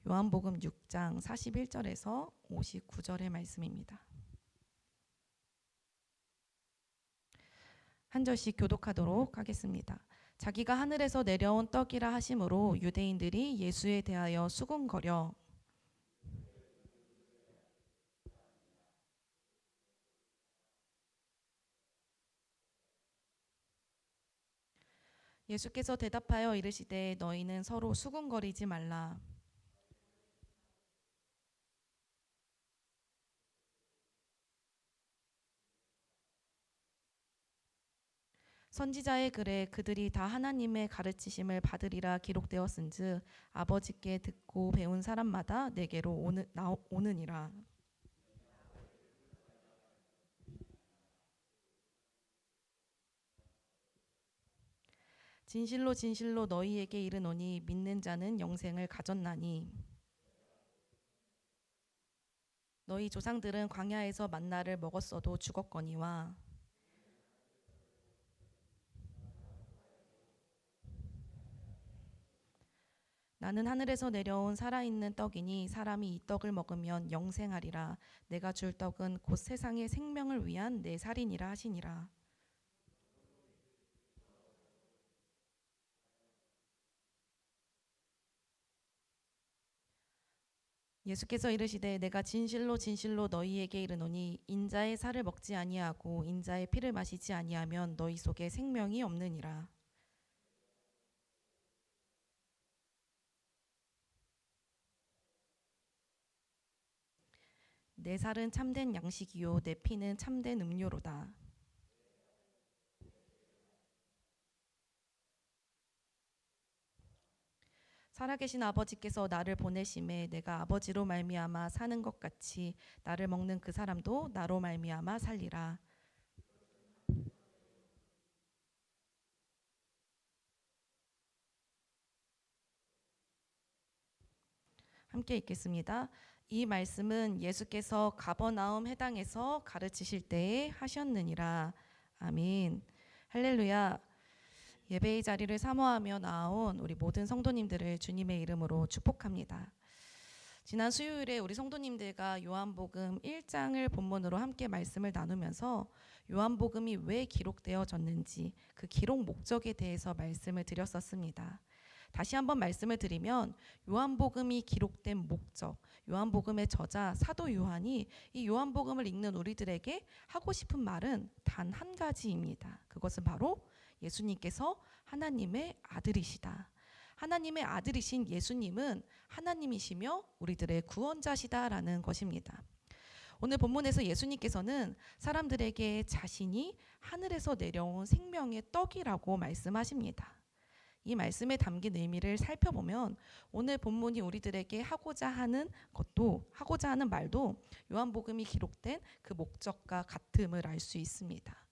요한복음 6장 41절에서 59절의 말씀입니다. 한 절씩 교독하도록 하겠습니다. 자기가 하늘에서 내려온 떡이라 하심으로 유대인들이 예수에 대하여 수군거려 예수께서 대답하여 이르시되 너희는 서로 수군거리지 말라. 선지자의 글에 그들이 다 하나님의 가르치심을 받으리라 기록되었은즉 아버지께 듣고 배운 사람마다 내게로 오느니라. 진실로 진실로 너희에게 이르노니 믿는 자는 영생을 가졌나니 너희 조상들은 광야에서 만나를 먹었어도 죽었거니와 나는 하늘에서 내려온 살아있는 떡이니 사람이 이 떡을 먹으면 영생하리라. 내가 줄 떡은 곧 세상의 생명을 위한 내 살이니라 하시니라. 예수께서 이르시되 내가 진실로 진실로 너희에게 이르노니 인자의 살을 먹지 아니하고 인자의 피를 마시지 아니하면 너희 속에 생명이 없느니라. 내 살은 참된 양식이요 내 피는 참된 음료로다. 살아계신 아버지께서 나를 보내심에 내가 아버지로 말미암아 사는 것 같이 나를 먹는 그 사람도 나로 말미암아 살리라. 함께 읽겠습니다. 이 말씀은 예수께서 가버나움 해당에서 가르치실 때에 하셨느니라. 아멘. 할렐루야. 예배의 자리를 사모하며 나아온 우리 모든 성도님들을 주님의 이름으로 축복합니다. 지난 수요일에 우리 성도님들과 요한복음 1장을 본문으로 함께 말씀을 나누면서 요한복음이 왜 기록되어졌는지 그 기록 목적에 대해서 말씀을 드렸었습니다. 다시 한번 말씀을 드리면 요한복음이 기록된 목적, 요한복음의 저자 사도 요한이 이 요한복음을 읽는 우리들에게 하고 싶은 말은 단 한 가지입니다. 그것은 바로 예수님께서 하나님의 아들이시다. 하나님의 아들이신 예수님은 하나님이시며 우리들의 구원자시다라는 것입니다. 오늘 본문에서 예수님께서는 사람들에게 자신이 하늘에서 내려온 생명의 떡이라고 말씀하십니다. 이 말씀에 담긴 의미를 살펴보면 오늘 본문이 우리들에게 하고자 하는 말도 요한복음이 기록된 그 목적과 같음을 알 수 있습니다.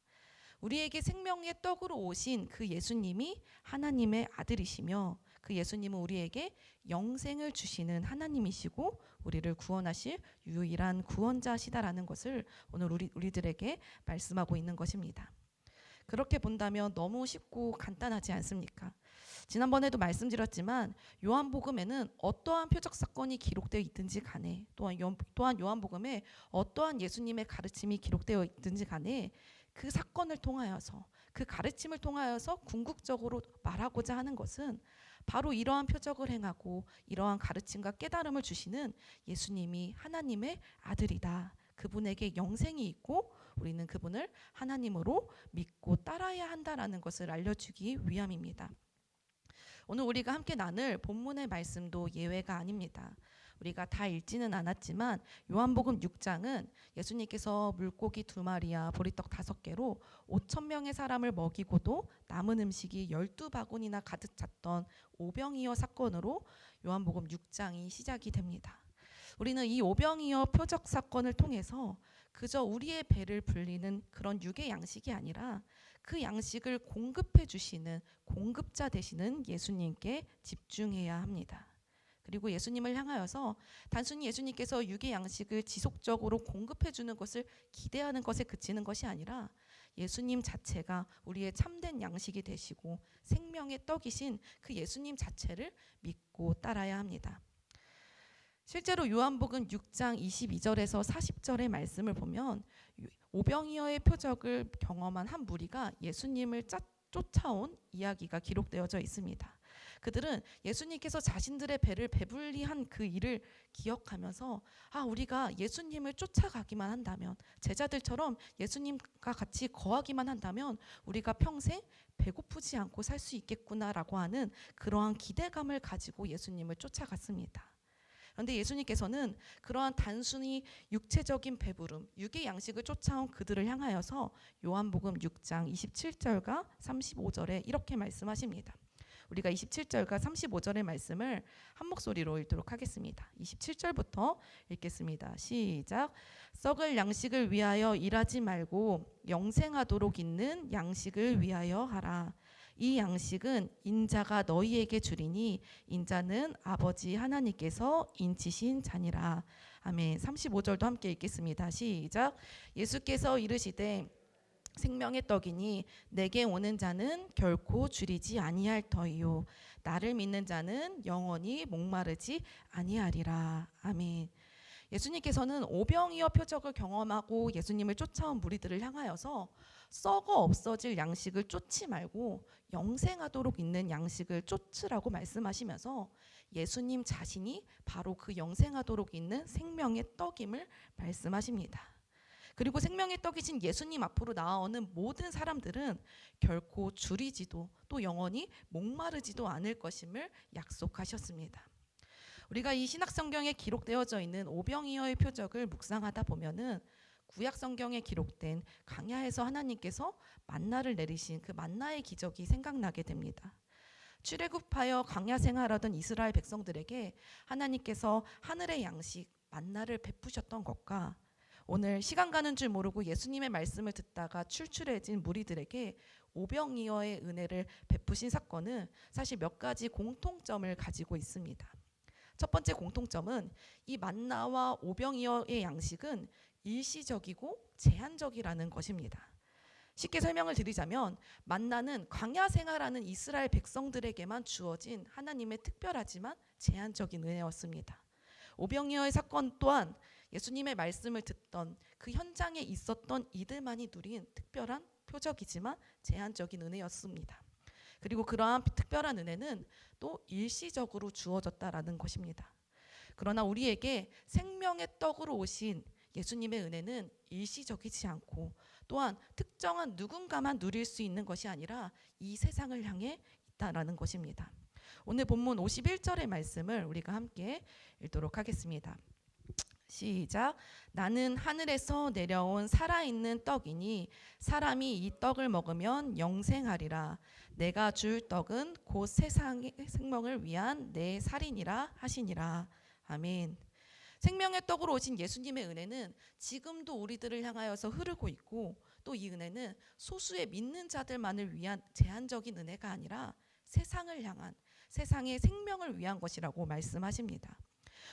우리에게 생명의 떡으로 오신 그 예수님이 하나님의 아들이시며 그 예수님은 우리에게 영생을 주시는 하나님이시고 우리를 구원하실 유일한 구원자시다라는 것을 오늘 우리들에게 말씀하고 있는 것입니다. 그렇게 본다면 너무 쉽고 간단하지 않습니까? 지난번에도 말씀드렸지만 요한복음에는 어떠한 표적 사건이 기록되어 있든지 간에 또한 요한복음에 어떠한 예수님의 가르침이 기록되어 있든지 간에 그 사건을 통하여서 그 가르침을 통하여서 궁극적으로 말하고자 하는 것은 바로 이러한 표적을 행하고 이러한 가르침과 깨달음을 주시는 예수님이 하나님의 아들이다. 그분에게 영생이 있고 우리는 그분을 하나님으로 믿고 따라야 한다라는 것을 알려주기 위함입니다. 오늘 우리가 함께 나눌 본문의 말씀도 예외가 아닙니다. 우리가 다 읽지는 않았지만 요한복음 6장은 예수님께서 물고기 2마리와 보리떡 5개로 5,000명의 사람을 먹이고도 남은 음식이 12바구니나 가득 찼던 오병이어 사건으로 요한복음 6장이 시작이 됩니다. 우리는 이 오병이어 표적 사건을 통해서 그저 우리의 배를 불리는 그런 육의 양식이 아니라 그 양식을 공급해 주시는 공급자 되시는 예수님께 집중해야 합니다. 그리고 예수님을 향하여서 단순히 예수님께서 육의 양식을 지속적으로 공급해 주는 것을 기대하는 것에 그치는 것이 아니라 예수님 자체가 우리의 참된 양식이 되시고 생명의 떡이신 그 예수님 자체를 믿고 따라야 합니다. 실제로 요한복음 6장 22절에서 40절의 말씀을 보면 오병이어의 표적을 경험한 한 무리가 예수님을 쫓아온 이야기가 기록되어져 있습니다. 그들은 예수님께서 자신들의 배를 배불리한 그 일을 기억하면서 우리가 예수님을 쫓아가기만 한다면, 제자들처럼 예수님과 같이 거하기만 한다면 우리가 평생 배고프지 않고 살 수 있겠구나라고 하는 그러한 기대감을 가지고 예수님을 쫓아갔습니다. 그런데 예수님께서는 그러한 단순히 육체적인 배부름, 육의 양식을 쫓아온 그들을 향하여서 요한복음 6장 27절과 35절에 이렇게 말씀하십니다. 우리가 27절과 35절의 말씀을 한 목소리로 읽도록 하겠습니다. 27절부터 읽겠습니다. 시작. 썩을 양식을 위하여 일하지 말고 영생하도록 있는 양식을 위하여 하라. 이 양식은 인자가 너희에게 주리니 인자는 아버지 하나님께서 인치신 자니라. 아멘. 35절도 함께 읽겠습니다. 시작. 예수께서 이르시되 생명의 떡이니 내게 오는 자는 결코 줄이지 아니할 터이요 나를 믿는 자는 영원히 목마르지 아니하리라. 아멘. 예수님께서는 오병이어 표적을 경험하고 예수님을 쫓아온 무리들을 향하여서 썩어 없어질 양식을 쫓지 말고 영생하도록 있는 양식을 쫓으라고 말씀하시면서 예수님 자신이 바로 그 영생하도록 있는 생명의 떡임을 말씀하십니다. 그리고 생명의 떡이신 예수님 앞으로 나아오는 모든 사람들은 결코 줄이지도 또 영원히 목마르지도 않을 것임을 약속하셨습니다. 우리가 이 신약 성경에 기록되어져 있는 오병이어의 표적을 묵상하다 보면은 구약 성경에 기록된 광야에서 하나님께서 만나를 내리신 그 만나의 기적이 생각나게 됩니다. 출애굽하여 광야 생활하던 이스라엘 백성들에게 하나님께서 하늘의 양식 만나를 베푸셨던 것과 오늘 시간 가는 줄 모르고 예수님의 말씀을 듣다가 출출해진 무리들에게 오병이어의 은혜를 베푸신 사건은 사실 몇 가지 공통점을 가지고 있습니다. 첫 번째 공통점은 이 만나와 오병이어의 양식은 일시적이고 제한적이라는 것입니다. 쉽게 설명을 드리자면 만나는 광야 생활하는 이스라엘 백성들에게만 주어진 하나님의 특별하지만 제한적인 은혜였습니다. 오병이어의 사건 또한 예수님의 말씀을 듣던 그 현장에 있었던 이들만이 누린 특별한 표적이지만 제한적인 은혜였습니다. 그리고 그러한 특별한 은혜는 또 일시적으로 주어졌다라는 것입니다. 그러나 우리에게 생명의 떡으로 오신 예수님의 은혜는 일시적이지 않고 또한 특정한 누군가만 누릴 수 있는 것이 아니라 이 세상을 향해 있다라는 것입니다. 오늘 본문 51절의 말씀을 우리가 함께 읽도록 하겠습니다. 시작. 나는 하늘에서 내려온 살아있는 떡이니 사람이 이 떡을 먹으면 영생하리라. 내가 줄 떡은 곧 세상의 생명을 위한 내 살이니라 하시니라. 아멘. 생명의 떡으로 오신 예수님의 은혜는 지금도 우리들을 향하여서 흐르고 있고 또 이 은혜는 소수의 믿는 자들만을 위한 제한적인 은혜가 아니라 세상을 향한 세상의 생명을 위한 것이라고 말씀하십니다.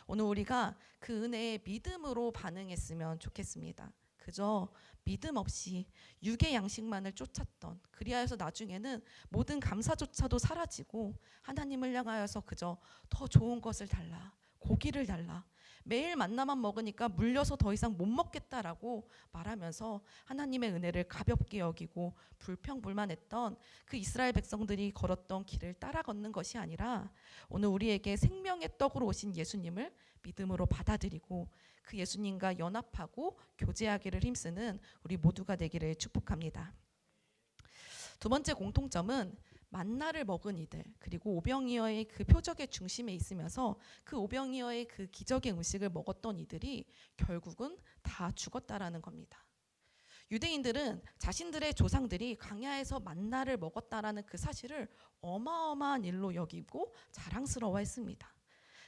오늘 우리가 그 은혜에 믿음으로 반응했으면 좋겠습니다. 그저 믿음 없이 육의 양식만을 쫓았던 그리하여서 나중에는 모든 감사조차도 사라지고 하나님을 향하여서 그저 더 좋은 것을 달라, 고기를 달라, 매일 만나만 먹으니까 물려서 더 이상 못 먹겠다라고 말하면서 하나님의 은혜를 가볍게 여기고 불평불만했던 그 이스라엘 백성들이 걸었던 길을 따라 걷는 것이 아니라 오늘 우리에게 생명의 떡으로 오신 예수님을 믿음으로 받아들이고 그 예수님과 연합하고 교제하기를 힘쓰는 우리 모두가 되기를 축복합니다. 두 번째 공통점은 만나를 먹은 이들 그리고 오병이어의 그 표적의 중심에 있으면서 그 오병이어의 그 기적의 음식을 먹었던 이들이 결국은 다 죽었다라는 겁니다. 유대인들은 자신들의 조상들이 광야에서 만나를 먹었다라는 그 사실을 어마어마한 일로 여기고 자랑스러워했습니다.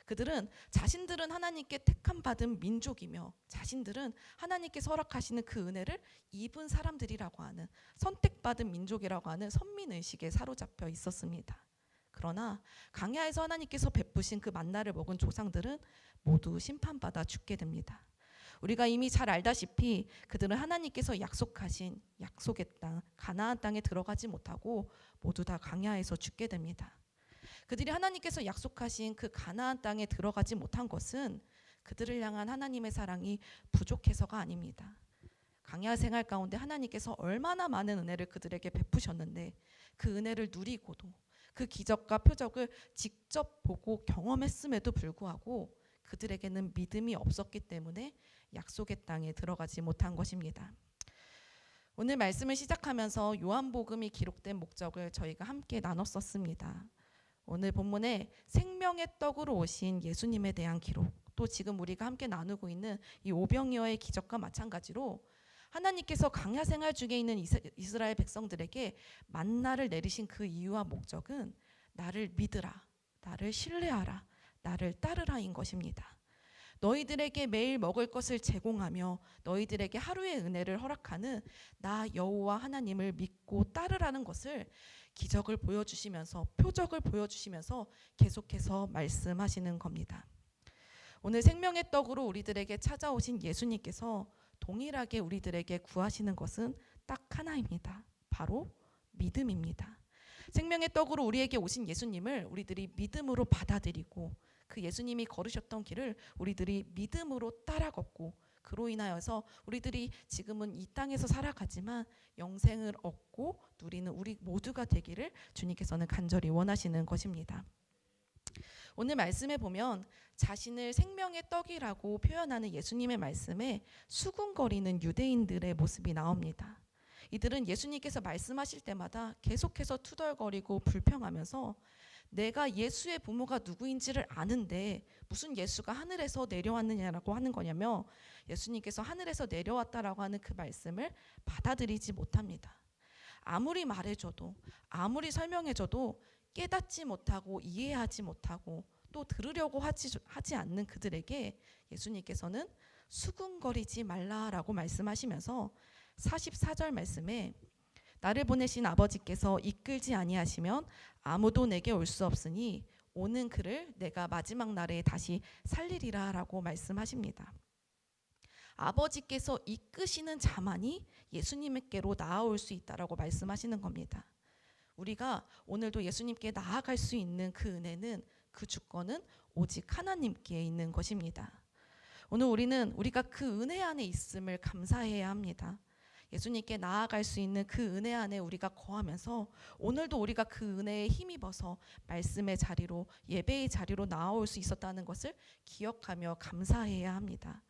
그들은 자신들은 하나님께 택함 받은 민족이며 자신들은 하나님께서 허락하시는 그 은혜를 입은 사람들이라고 하는 선택받은 민족이라고 하는 선민의식에 사로잡혀 있었습니다. 그러나 광야에서 하나님께서 베푸신 그 만나를 먹은 조상들은 모두 심판받아 죽게 됩니다. 우리가 이미 잘 알다시피 그들은 하나님께서 약속하신 약속의 땅 가나안 땅에 들어가지 못하고 모두 다 광야에서 죽게 됩니다. 그들이 하나님께서 약속하신 그 가나안 땅에 들어가지 못한 것은 그들을 향한 하나님의 사랑이 부족해서가 아닙니다. 광야 생활 가운데 하나님께서 얼마나 많은 은혜를 그들에게 베푸셨는데 그 은혜를 누리고도 그 기적과 표적을 직접 보고 경험했음에도 불구하고 그들에게는 믿음이 없었기 때문에 약속의 땅에 들어가지 못한 것입니다. 오늘 말씀을 시작하면서 요한복음이 기록된 목적을 저희가 함께 나눴었습니다. 오늘 본문에 생명의 떡으로 오신 예수님에 대한 기록, 또 지금 우리가 함께 나누고 있는 이 오병이어의 기적과 마찬가지로 하나님께서 광야 생활 중에 있는 이스라엘 백성들에게 만나를 내리신 그 이유와 목적은 나를 믿으라, 나를 신뢰하라, 나를 따르라인 것입니다. 너희들에게 매일 먹을 것을 제공하며 너희들에게 하루의 은혜를 허락하는 나 여호와 하나님을 믿고 따르라는 것을 기적을 보여주시면서 표적을 보여주시면서 계속해서 말씀하시는 겁니다. 오늘 생명의 떡으로 우리들에게 찾아오신 예수님께서 동일하게 우리들에게 구하시는 것은 딱 하나입니다. 바로 믿음입니다. 생명의 떡으로 우리에게 오신 예수님을 우리들이 믿음으로 받아들이고 그 예수님이 걸으셨던 길을 우리들이 믿음으로 따라 걷고 그로 인하여서 우리들이 지금은 이 땅에서 살아가지만 영생을 얻고 누리는 우리 모두가 되기를 주님께서는 간절히 원하시는 것입니다. 오늘 말씀에 보면 자신을 생명의 떡이라고 표현하는 예수님의 말씀에 수군거리는 유대인들의 모습이 나옵니다. 이들은 예수님께서 말씀하실 때마다 계속해서 투덜거리고 불평하면서 내가 예수의 부모가 누구인지를 아는데 무슨 예수가 하늘에서 내려왔느냐라고 하는 거냐며 예수님께서 하늘에서 내려왔다라고 하는 그 말씀을 받아들이지 못합니다. 아무리 말해줘도 아무리 설명해줘도 깨닫지 못하고 이해하지 못하고 또 들으려고 하지 않는 그들에게 예수님께서는 수군거리지 말라라고 말씀하시면서 44절 말씀에 나를 보내신 아버지께서 이끌지 아니하시면 아무도 내게 올 수 없으니 오는 그를 내가 마지막 날에 다시 살리리라 라고 말씀하십니다. 아버지께서 이끄시는 자만이 예수님께로 나아올 수 있다라고 말씀하시는 겁니다. 우리가 오늘도 예수님께 나아갈 수 있는 그 은혜는 그 주권은 오직 하나님께 있는 것입니다. 오늘 우리가 그 은혜 안에 있음을 감사해야 합니다. 예수님께 나아갈 수 있는 그 은혜 안에 우리가 거하면서 오늘도 우리가 그 은혜에 힘입어서 말씀의 자리로 예배의 자리로 나아올 수 있었다는 것을 기억하며 감사해야 합니다.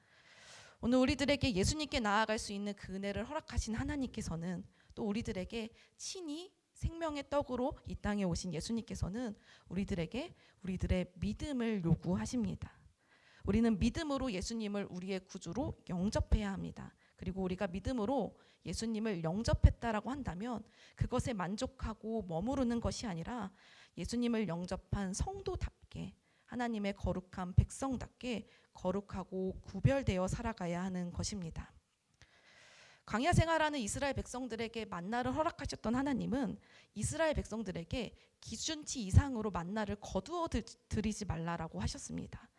오늘 우리들에게 예수님께 나아갈 수 있는 그 은혜를 허락하신 하나님께서는 또 우리들에게 친히 생명의 떡으로 이 땅에 오신 예수님께서는 우리들에게 우리들의 믿음을 요구하십니다. 우리는 믿음으로 예수님을 우리의 구주로 영접해야 합니다. 그리고 우리가 믿음으로 예수님을 영접했다라고 한다면 그것에 만족하고 머무르는 것이 아니라 예수님을 영접한 성도답게 하나님의 거룩한 백성답게 거룩하고 구별되어 살아가야 하는 것입니다. 광야 생활하는 이스라엘 백성들에게 만나를 허락하셨던 하나님은 이스라엘 백성들에게 기준치 이상으로 만나를 거두어 드리지 말라라고 하셨습니다.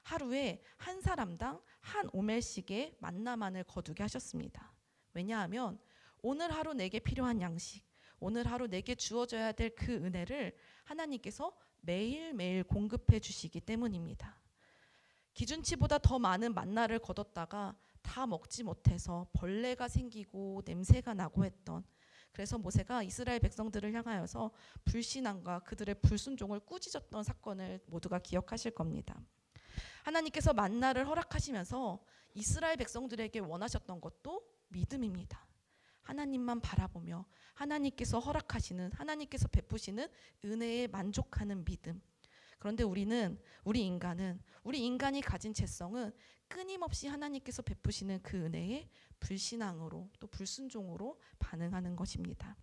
하루에 한 사람당 한 오멜씩의 만나만을 거두게 하셨습니다. 왜냐하면 오늘 하루 내게 필요한 양식, 오늘 하루 내게 주어져야 될 그 은혜를 하나님께서 매일매일 공급해 주시기 때문입니다. 기준치보다 더 많은 만나를 거뒀다가 다 먹지 못해서 벌레가 생기고 냄새가 나고 했던, 그래서 모세가 이스라엘 백성들을 향하여서 불신앙과 그들의 불순종을 꾸짖었던 사건을 모두가 기억하실 겁니다. 하나님께서 만나를 허락하시면서 이스라엘 백성들에게 원하셨던 것도 믿음입니다. 하나님만 바라보며 하나님께서 허락하시는, 하나님께서 베푸시는 은혜에 만족하는 믿음. 그런데 우리 인간이 가진 죄성은 끊임없이 하나님께서 베푸시는 그 은혜에 불신앙으로 또 불순종으로 반응하는 것입니다.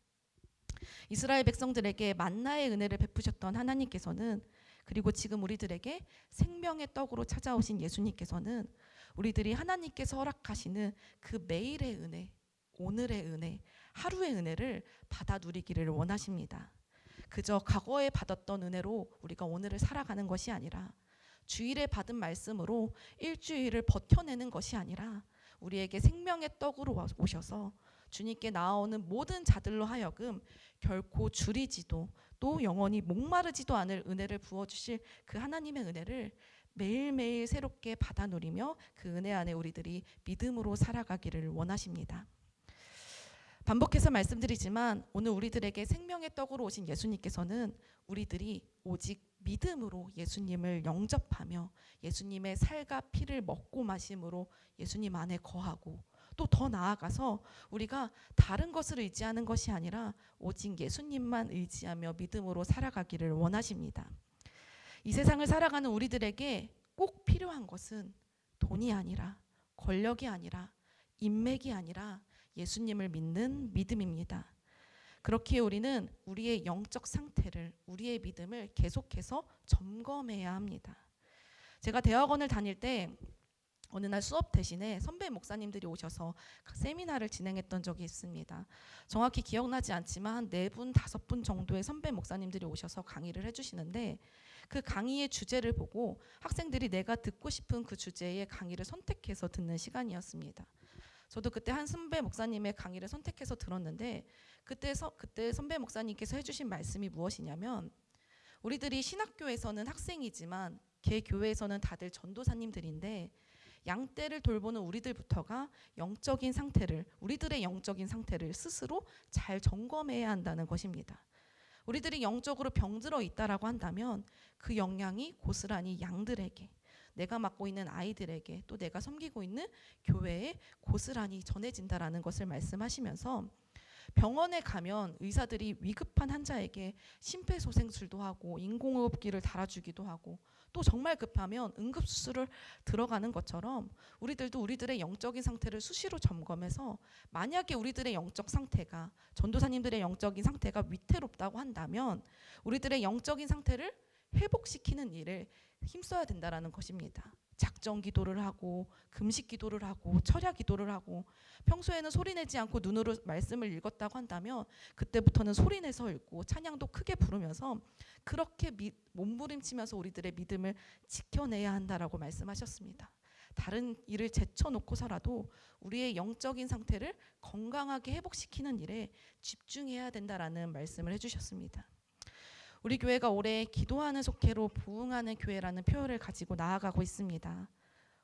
이스라엘 백성들에게 만나의 은혜를 베푸셨던 하나님께서는, 그리고 지금 우리들에게 생명의 떡으로 찾아오신 예수님께서는 우리들이 하나님께서 허락하시는 그 매일의 은혜, 오늘의 은혜, 하루의 은혜를 받아 누리기를 원하십니다. 그저 과거에 받았던 은혜로 우리가 오늘을 살아가는 것이 아니라 주일에 받은 말씀으로 일주일을 버텨내는 것이 아니라 우리에게 생명의 떡으로 오셔서 주님께 나아오는 모든 자들로 하여금 결코 줄이지도 또 영원히 목마르지도 않을 은혜를 부어주실 그 하나님의 은혜를 매일매일 새롭게 받아 누리며 그 은혜 안에 우리들이 믿음으로 살아가기를 원하십니다. 반복해서 말씀드리지만 오늘 우리들에게 생명의 떡으로 오신 예수님께서는 우리들이 오직 믿음으로 예수님을 영접하며 예수님의 살과 피를 먹고 마심으로 예수님 안에 거하고, 또 더 나아가서 우리가 다른 것을 의지하는 것이 아니라 오직 예수님만 의지하며 믿음으로 살아가기를 원하십니다. 이 세상을 살아가는 우리들에게 꼭 필요한 것은 돈이 아니라, 권력이 아니라, 인맥이 아니라 예수님을 믿는 믿음입니다. 그렇기에 우리는 우리의 영적 상태를, 우리의 믿음을 계속해서 점검해야 합니다. 제가 대학원을 다닐 때 어느 날 수업 대신에 선배 목사님들이 오셔서 세미나를 진행했던 적이 있습니다. 정확히 기억나지 않지만 한 4분, 5분 정도의 선배 목사님들이 오셔서 강의를 해주시는데, 그 강의의 주제를 보고 학생들이 내가 듣고 싶은 그 주제의 강의를 선택해서 듣는 시간이었습니다. 저도 그때 한 선배 목사님의 강의를 선택해서 들었는데, 그때 선배 목사님께서 해주신 말씀이 무엇이냐면, 우리들이 신학교에서는 학생이지만 개 교회에서는 다들 전도사님들인데, 양떼를 돌보는 우리들부터가 영적인 상태를, 우리들의 영적인 상태를 스스로 잘 점검해야 한다는 것입니다. 우리들이 영적으로 병들어 있다라고 한다면 그 영향이 고스란히 양들에게, 내가 맡고 있는 아이들에게, 또 내가 섬기고 있는 교회에 고스란히 전해진다라는 것을 말씀하시면서, 병원에 가면 의사들이 위급한 환자에게 심폐소생술도 하고 인공호흡기를 달아주기도 하고, 또 정말 급하면 응급수술을 들어가는 것처럼 우리들도 우리들의 영적인 상태를 수시로 점검해서, 만약에 우리들의 영적 상태가, 전도사님들의 영적인 상태가 위태롭다고 한다면 우리들의 영적인 상태를 회복시키는 일을 힘써야 된다라는 것입니다. 작정 기도를 하고, 금식 기도를 하고, 철야 기도를 하고, 평소에는 소리내지 않고 눈으로 말씀을 읽었다고 한다면 그때부터는 소리내서 읽고 찬양도 크게 부르면서 그렇게 몸부림치면서 우리들의 믿음을 지켜내야 한다라고 말씀하셨습니다. 다른 일을 제쳐놓고서라도 우리의 영적인 상태를 건강하게 회복시키는 일에 집중해야 된다라는 말씀을 해주셨습니다. 우리 교회가 올해 기도하는 속회로 부흥하는 교회라는 표어를 가지고 나아가고 있습니다.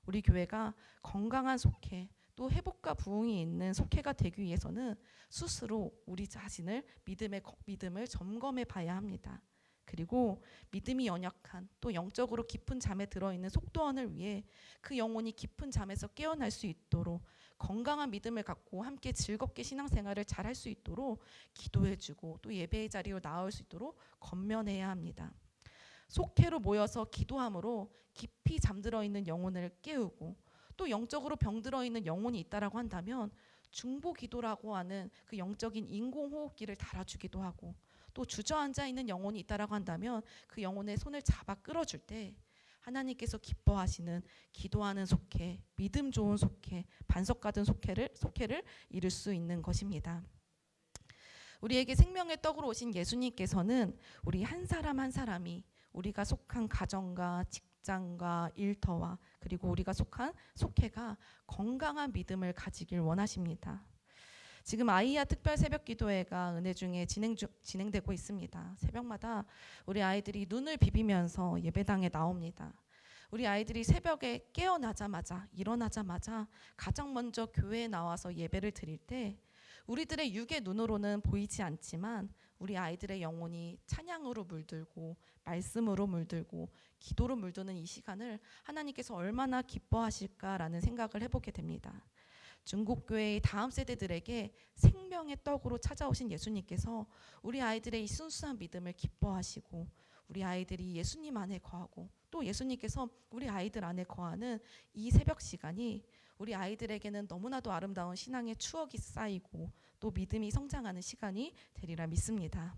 우리 교회가 건강한 속회, 또 회복과 부흥이 있는 속회가 되기 위해서는 스스로 우리 자신을 믿음을 점검해 봐야 합니다. 그리고 믿음이 연약한, 또 영적으로 깊은 잠에 들어있는 속도원을 위해 그 영혼이 깊은 잠에서 깨어날 수 있도록, 건강한 믿음을 갖고 함께 즐겁게 신앙생활을 잘할 수 있도록 기도해주고, 또 예배의 자리로 나올 수 있도록 권면해야 합니다. 속회로 모여서 기도함으로 깊이 잠들어 있는 영혼을 깨우고, 또 영적으로 병들어 있는 영혼이 있다라고 한다면 중보 기도라고 하는 그 영적인 인공호흡기를 달아주기도 하고, 또 주저앉아 있는 영혼이 있다라고 한다면 그 영혼의 손을 잡아 끌어줄 때 하나님께서 기뻐하시는 기도하는 속회, 믿음 좋은 속회, 반석 같은 속회를 이룰 수 있는 것입니다. 우리에게 생명의 떡으로 오신 예수님께서는 우리 한 사람 한 사람이 우리가 속한 가정과 직장과 일터와, 그리고 우리가 속한 속회가 건강한 믿음을 가지길 원하십니다. 지금 아이야 특별 새벽 기도회가 은혜 중에 진행되고 있습니다. 새벽마다 우리 아이들이 눈을 비비면서 예배당에 나옵니다. 우리 아이들이 새벽에 일어나자마자 가장 먼저 교회에 나와서 예배를 드릴 때 우리들의 육의 눈으로는 보이지 않지만 우리 아이들의 영혼이 찬양으로 물들고, 말씀으로 물들고, 기도로 물드는 이 시간을 하나님께서 얼마나 기뻐하실까라는 생각을 해보게 됩니다. 중국교회의 다음 세대들에게 생명의 떡으로 찾아오신 예수님께서 우리 아이들의 이 순수한 믿음을 기뻐하시고, 우리 아이들이 예수님 안에 거하고, 또 예수님께서 우리 아이들 안에 거하는 이 새벽 시간이 우리 아이들에게는 너무나도 아름다운 신앙의 추억이 쌓이고, 또 믿음이 성장하는 시간이 되리라 믿습니다.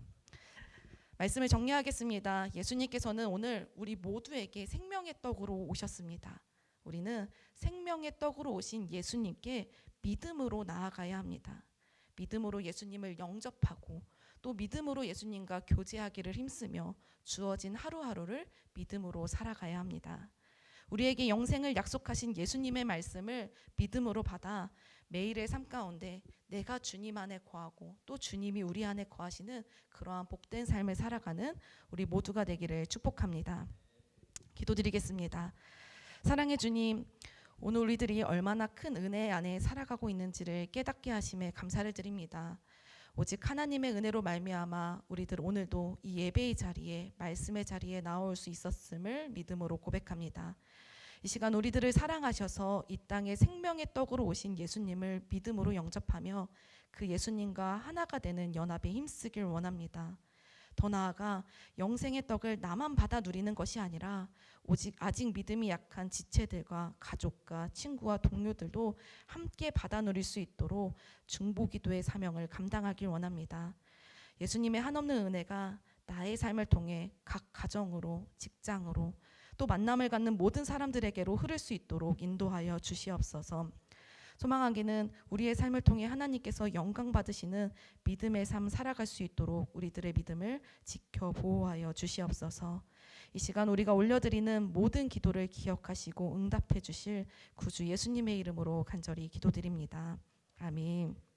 말씀을 정리하겠습니다. 예수님께서는 오늘 우리 모두에게 생명의 떡으로 오셨습니다. 우리는 생명의 떡으로 오신 예수님께 믿음으로 나아가야 합니다. 믿음으로 예수님을 영접하고, 또 믿음으로 예수님과 교제하기를 힘쓰며 주어진 하루하루를 믿음으로 살아가야 합니다. 우리에게 영생을 약속하신 예수님의 말씀을 믿음으로 받아 매일의 삶 가운데 내가 주님 안에 거하고, 또 주님이 우리 안에 거하시는 그러한 복된 삶을 살아가는 우리 모두가 되기를 축복합니다. 기도드리겠습니다. 사랑의 주님, 오늘 우리들이 얼마나 큰 은혜 안에 살아가고 있는지를 깨닫게 하심에 감사를 드립니다. 오직 하나님의 은혜로 말미암아 우리들 오늘도 이 예배의 자리에, 말씀의 자리에 나올 수 있었음을 믿음으로 고백합니다. 이 시간 우리들을 사랑하셔서 이 땅에 생명의 떡으로 오신 예수님을 믿음으로 영접하며 그 예수님과 하나가 되는 연합에 힘쓰길 원합니다. 더 나아가 영생의 떡을 나만 받아 누리는 것이 아니라 오직 아직 믿음이 약한 지체들과 가족과 친구와 동료들도 함께 받아 누릴 수 있도록 중보기도의 사명을 감당하길 원합니다. 예수님의 한없는 은혜가 나의 삶을 통해 각 가정으로, 직장으로, 또 만남을 갖는 모든 사람들에게로 흐를 수 있도록 인도하여 주시옵소서. 소망하기는 우리의 삶을 통해 하나님께서 영광 받으시는 믿음의 삶 살아갈 수 있도록 우리들의 믿음을 지켜 보호하여 주시옵소서. 이 시간 우리가 올려드리는 모든 기도를 기억하시고 응답해 주실 구주 예수님의 이름으로 간절히 기도드립니다. 아멘.